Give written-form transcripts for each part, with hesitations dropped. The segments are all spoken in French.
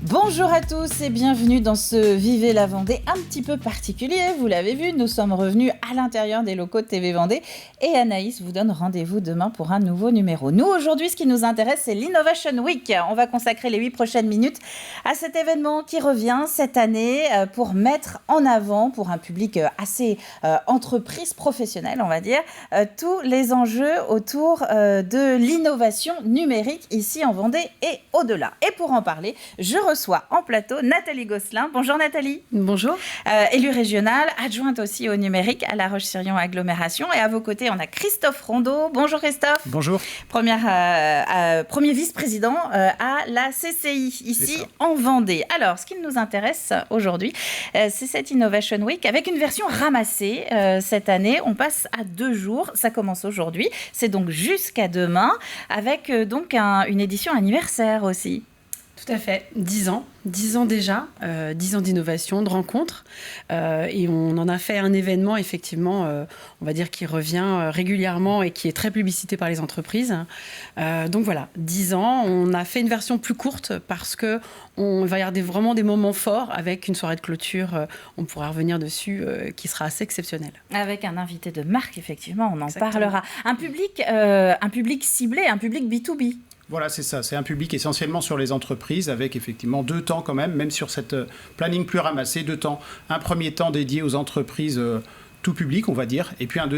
Bonjour à tous et bienvenue dans ce Vivez la Vendée un petit peu particulier. Vous l'avez vu, nous sommes revenus à l'intérieur des locaux de TV Vendée et Anaïs vous donne rendez-vous demain pour un nouveau numéro. Nous, aujourd'hui, ce qui nous intéresse, c'est l'Innovation Week. On va consacrer les 8 prochaines minutes à cet événement qui revient cette année pour mettre en avant, pour un public assez entreprise professionnelle, on va dire, tous les enjeux autour de l'innovation numérique ici en Vendée et au-delà. Et pour en parler, je reçois en plateau Nathalie Gosselin. Bonjour Nathalie. Bonjour. Élue régionale, adjointe aussi au numérique à La Roche-sur-Yon Agglomération. Et à vos côtés, on a Christophe Rondeau. Bonjour Christophe. Bonjour. Premier vice-président à la CCI, ici en Vendée. Alors, ce qui nous intéresse aujourd'hui, c'est cette Innovation Week avec une version ramassée cette année. On passe à 2 jours. Ça commence aujourd'hui. C'est donc jusqu'à demain avec donc une édition anniversaire aussi. Tout à fait, 10 ans déjà, 10 ans d'innovation, de rencontres, et on en a fait un événement effectivement, on va dire qui revient régulièrement et qui est très publicité par les entreprises. Donc voilà, 10 ans, on a fait une version plus courte parce que on va y avoir vraiment des moments forts avec une soirée de clôture, on pourra revenir dessus, qui sera assez exceptionnelle. Avec un invité de marque, effectivement, on en Exactement. parlera. Un public ciblé, un public B2B. Voilà, c'est ça. C'est un public essentiellement sur les entreprises avec effectivement 2 temps quand même sur cette planning plus ramassé, 2 temps. Un premier temps dédié aux entreprises tout public, on va dire, et puis un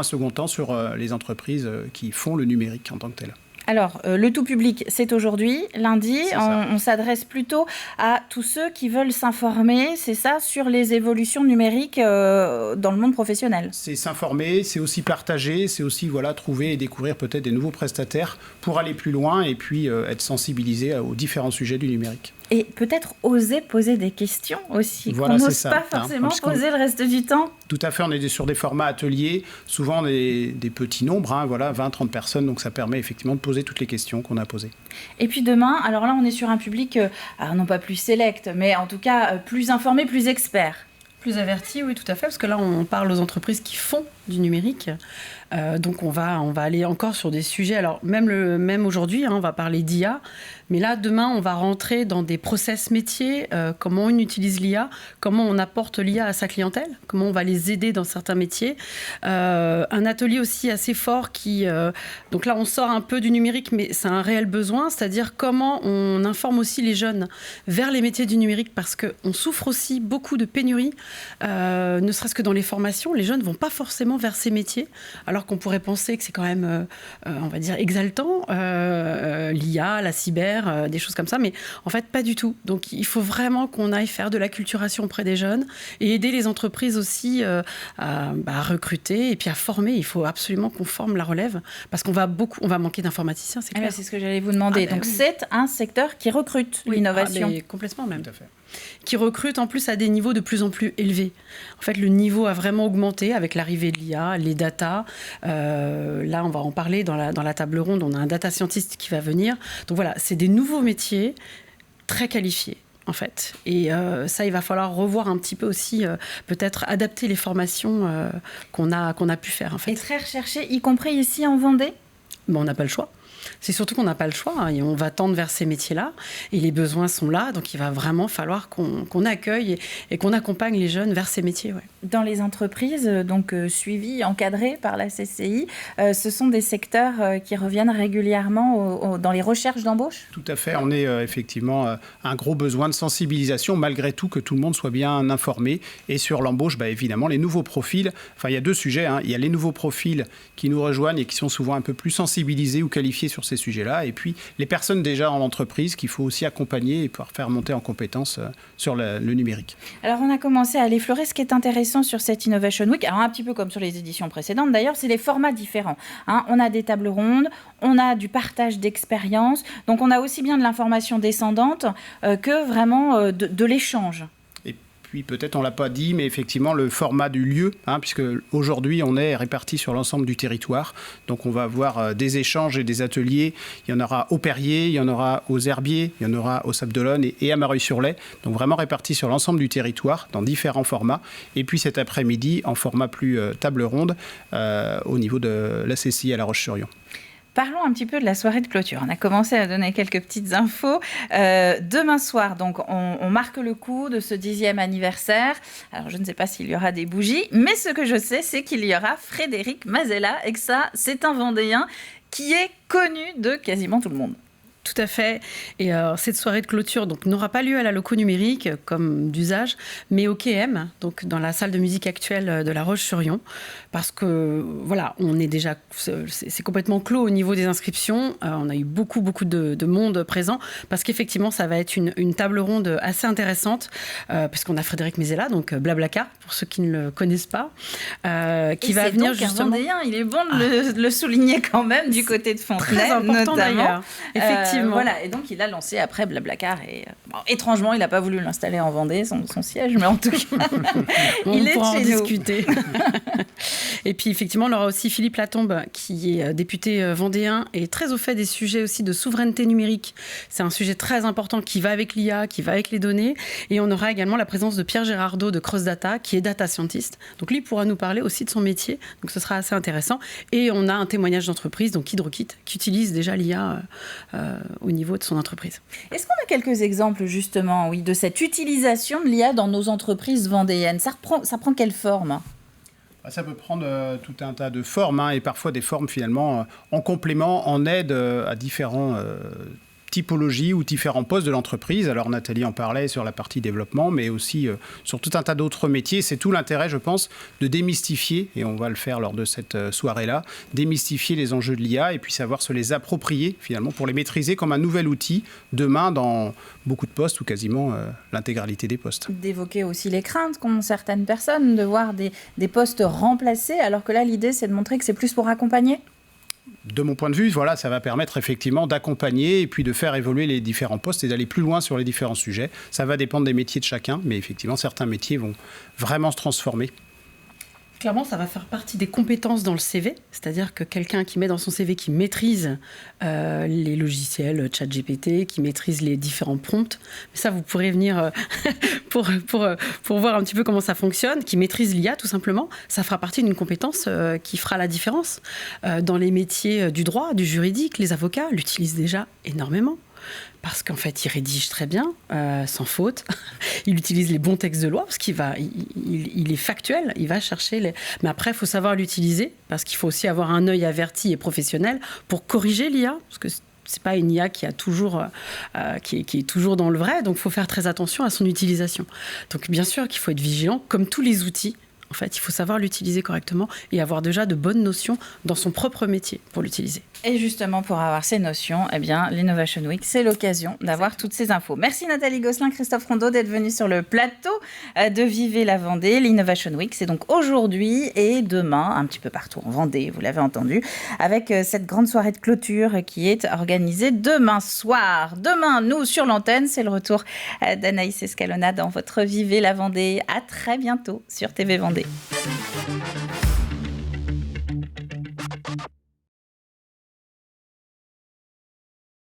second temps sur les entreprises qui font le numérique en tant que tel. Alors, le tout public, c'est aujourd'hui, lundi. On s'adresse plutôt à tous ceux qui veulent s'informer, c'est ça, sur les évolutions numériques dans le monde professionnel. C'est s'informer, c'est aussi partager, c'est aussi trouver et découvrir peut-être des nouveaux prestataires pour aller plus loin et puis être sensibilisé aux différents sujets du numérique. Et peut-être oser poser des questions aussi, voilà, qu'on n'ose pas forcément poser le reste du temps. Tout à fait, on est sur des formats ateliers, souvent des petits nombres, 20-30 personnes, donc ça permet effectivement de poser toutes les questions qu'on a posées. Et puis demain, alors là on est sur un public, non pas plus sélect, mais en tout cas plus informé, plus expert. Plus averti, oui, tout à fait, parce que là, on parle aux entreprises qui font du numérique. Donc, on va aller encore sur des sujets. Alors, même aujourd'hui, on va parler d'IA. Mais là, demain, on va rentrer dans des process métiers, comment on utilise l'IA, comment on apporte l'IA à sa clientèle, comment on va les aider dans certains métiers. Un atelier aussi assez fort qui... donc là, on sort un peu du numérique, mais c'est un réel besoin, c'est-à-dire comment on informe aussi les jeunes vers les métiers du numérique, parce qu'on souffre aussi beaucoup de pénuries, ne serait-ce que dans les formations. Les jeunes ne vont pas forcément vers ces métiers, alors qu'on pourrait penser que c'est quand même, on va dire, exaltant, l'IA, la cyber, des choses comme ça, mais en fait, pas du tout. Donc, il faut vraiment qu'on aille faire de l'acculturation auprès des jeunes et aider les entreprises aussi à recruter et puis à former. Il faut absolument qu'on forme la relève, parce qu'on va manquer d'informaticiens, c'est clair. C'est ce que j'allais vous demander. Donc, c'est un secteur qui recrute l'innovation. Complètement même. Tout à fait. Qui recrute en plus à des niveaux de plus en plus élevés. En fait, le niveau a vraiment augmenté avec l'arrivée de l'IA, les data. Là, on va en parler dans la table ronde. On a un data scientist qui va venir. Donc voilà, c'est des nouveaux métiers très qualifiés, en fait. Et ça, il va falloir revoir un petit peu aussi, peut-être adapter les formations qu'on a pu faire, en fait. Et très recherché, y compris ici en Vendée ? On n'a pas le choix. C'est surtout qu'on n'a pas le choix, et on va tendre vers ces métiers-là, et les besoins sont là, donc il va vraiment falloir qu'on accueille et qu'on accompagne les jeunes vers ces métiers. Ouais. Dans les entreprises, donc suivies, encadrées par la CCI, ce sont des secteurs qui reviennent régulièrement dans les recherches d'embauche ? Tout à fait, on est effectivement un gros besoin de sensibilisation, malgré tout que tout le monde soit bien informé. Et sur l'embauche, évidemment, les nouveaux profils, il y a 2 sujets, il y a les nouveaux profils qui nous rejoignent et qui sont souvent un peu plus sensibilisés ou qualifiés sur ces sujets-là, et puis les personnes déjà en entreprise qu'il faut aussi accompagner et pouvoir faire monter en compétences sur le numérique. Alors on a commencé à l'effleurer. Ce qui est intéressant sur cette Innovation Week, alors un petit peu comme sur les éditions précédentes d'ailleurs, c'est les formats différents. On a des tables rondes, on a du partage d'expériences, donc on a aussi bien de l'information descendante que vraiment de l'échange. Puis peut-être on ne l'a pas dit, mais effectivement le format du lieu, puisque aujourd'hui on est répartis sur l'ensemble du territoire. Donc on va avoir des échanges et des ateliers. Il y en aura au Perrier, il y en aura aux Herbiers, il y en aura au Sable d'Olonne et à Mareuil-sur-Lay. Donc vraiment répartis sur l'ensemble du territoire dans différents formats. Et puis cet après-midi en format plus table ronde au niveau de la CCI à La Roche-sur-Yon. Parlons un petit peu de la soirée de clôture. On a commencé à donner quelques petites infos. Demain soir, donc, on marque le coup de ce 10e anniversaire. Alors, je ne sais pas s'il y aura des bougies, mais ce que je sais, c'est qu'il y aura Frédéric Mazella, et que ça, c'est un Vendéen qui est connu de quasiment tout le monde. Tout à fait. Et cette soirée de clôture n'aura pas lieu à la Loco Numérique, comme d'usage, mais au KM, donc dans la salle de musique actuelle de La Roche-sur-Yon. Parce que, voilà, on est déjà... C'est complètement clos au niveau des inscriptions. On a eu beaucoup de monde présent. Parce qu'effectivement, ça va être une table ronde assez intéressante. Puisqu'on a Frédéric Mazella, donc Blablacar, pour ceux qui ne le connaissent pas. Qui va venir justement... Vendéen, il est bon de le souligner quand même, du côté de Fontenay, très important notamment. D'ailleurs. Effectivement. Voilà, et donc il a lancé après Blablacar. Et étrangement, il n'a pas voulu l'installer en Vendée, son siège, mais en tout cas, il est pourra chez en nous. Discuter. Et puis effectivement, on aura aussi Philippe Latombe, qui est député vendéen et très au fait des sujets aussi de souveraineté numérique. C'est un sujet très important qui va avec l'IA, qui va avec les données. Et on aura également la présence de Pierre Gérardeau de Crossdata, qui est data scientist. Donc lui pourra nous parler aussi de son métier. Donc ce sera assez intéressant. Et on a un témoignage d'entreprise, donc HydroKit, qui utilise déjà l'IA au niveau de son entreprise. Est-ce qu'on a quelques exemples justement, de cette utilisation de l'IA dans nos entreprises vendéennes ? Ça prend quelle forme ? Ça peut prendre tout un tas de formes, et parfois des formes finalement en complément, en aide à différents typologies ou différents postes de l'entreprise. Alors Nathalie en parlait sur la partie développement, mais aussi sur tout un tas d'autres métiers. C'est tout l'intérêt, je pense, de démystifier, et on va le faire lors de cette soirée-là, démystifier les enjeux de l'IA et puis savoir se les approprier finalement pour les maîtriser comme un nouvel outil demain dans beaucoup de postes ou quasiment l'intégralité des postes. D'évoquer aussi les craintes qu'ont certaines personnes de voir des postes remplacés, alors que là l'idée c'est de montrer que c'est plus pour accompagner. De mon point de vue, voilà, ça va permettre effectivement d'accompagner et puis de faire évoluer les différents postes et d'aller plus loin sur les différents sujets. Ça va dépendre des métiers de chacun, mais effectivement, certains métiers vont vraiment se transformer. Clairement, ça va faire partie des compétences dans le CV, c'est-à-dire que quelqu'un qui met dans son CV, qui maîtrise les logiciels ChatGPT, qui maîtrise les différents prompts, mais ça, vous pourrez venir pour voir un petit peu comment ça fonctionne, qui maîtrise l'IA tout simplement, ça fera partie d'une compétence qui fera la différence. Dans les métiers du droit, du juridique, les avocats l'utilisent déjà énormément. Parce qu'en fait, il rédige très bien, sans faute. Il utilise les bons textes de loi, parce qu'il est factuel, il va chercher les... Mais après, il faut savoir l'utiliser, parce qu'il faut aussi avoir un œil averti et professionnel pour corriger l'IA, parce que c'est pas une IA qui est toujours dans le vrai, donc il faut faire très attention à son utilisation. Donc bien sûr qu'il faut être vigilant, comme tous les outils. En fait, il faut savoir l'utiliser correctement et avoir déjà de bonnes notions dans son propre métier pour l'utiliser. Et justement, pour avoir ces notions, l'Innovation Week, c'est l'occasion d'avoir toutes ces infos. Merci Nathalie Gosselin, Christophe Rondeau d'être venus sur le plateau de Vivez la Vendée. L'Innovation Week, c'est donc aujourd'hui et demain, un petit peu partout en Vendée, vous l'avez entendu, avec cette grande soirée de clôture qui est organisée demain soir. Demain, nous, sur l'antenne, c'est le retour d'Anaïs Escalona dans votre Vivez la Vendée. À très bientôt sur TV Vendée.